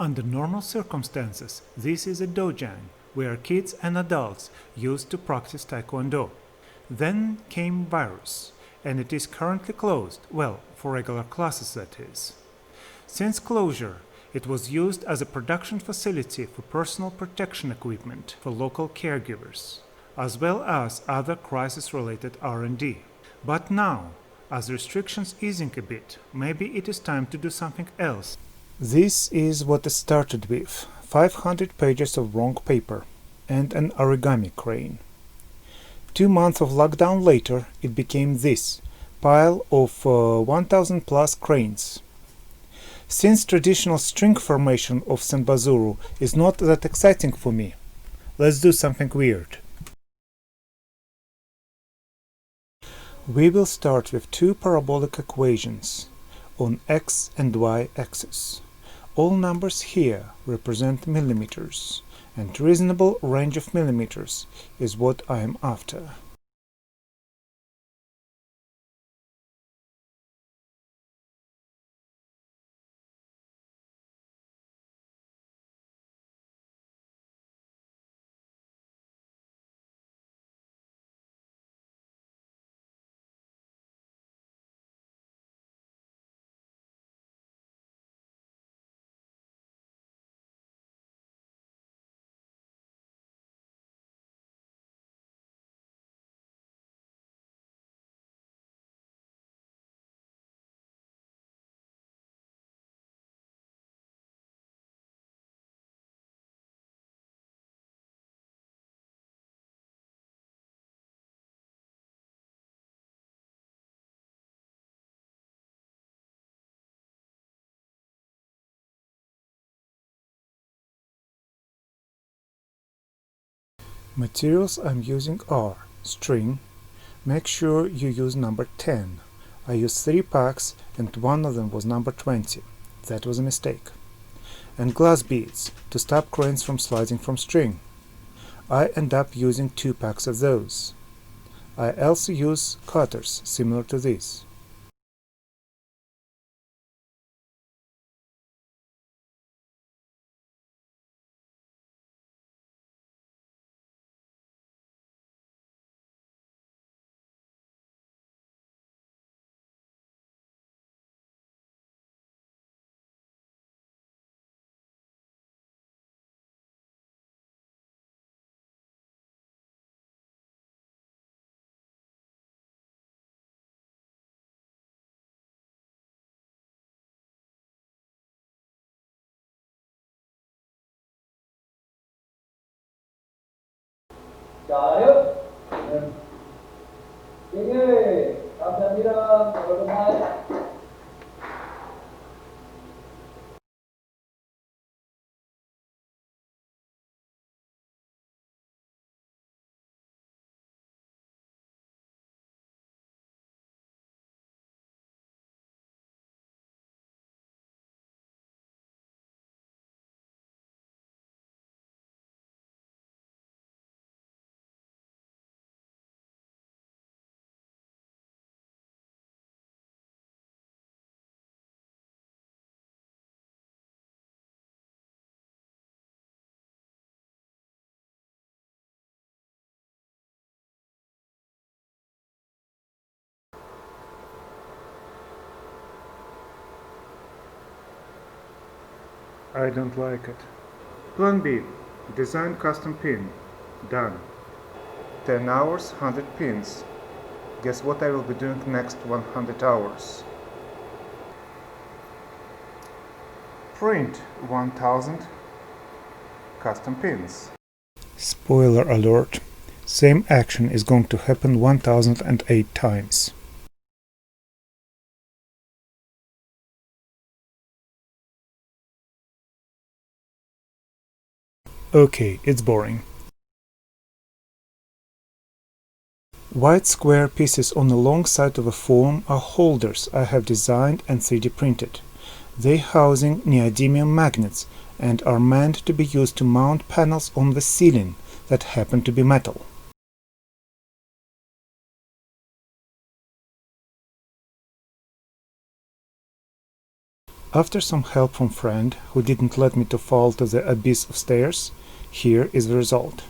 Under normal circumstances, this is a dojang where kids and adults used to practice Taekwondo. Then came virus, and it is currently closed, well, for regular classes that is. Since closure, it was used as a production facility for personal protection equipment for local caregivers, as well as other crisis-related R&D. But now, as restrictions easing a bit, maybe it is time to do something else. This is what it started with: 500 pages of wrong paper and an origami crane. 2 months of lockdown later, it became this pile of 1000 plus cranes. Since traditional string formation of Senbazuru is not that exciting for me, let's do something weird. We will start with two parabolic equations on x and y axis. All numbers here represent millimeters, and reasonable range of millimeters is what I am after. Materials I'm using are string. Make sure you use number 10. I used 3 packs and one of them was number 20. That was a mistake. And glass beads to stop cranes from sliding from string. I end up using 2 packs of those. I also use cutters similar to this. 자, yuk. Ini, 감사합니다. Bye-bye. I don't like it. Plan B. Design custom pin. Done. 10 hours, 100 pins. Guess what I will be doing next 100 hours? Print 1000 custom pins. Spoiler alert. Same action is going to happen 1008 times. Okay, it's boring. White square pieces on the long side of a form are holders I have designed and 3D printed. They housing neodymium magnets and are meant to be used to mount panels on the ceiling that happen to be metal. After some help from friend who didn't let me to fall to the abyss of stairs, here is the result.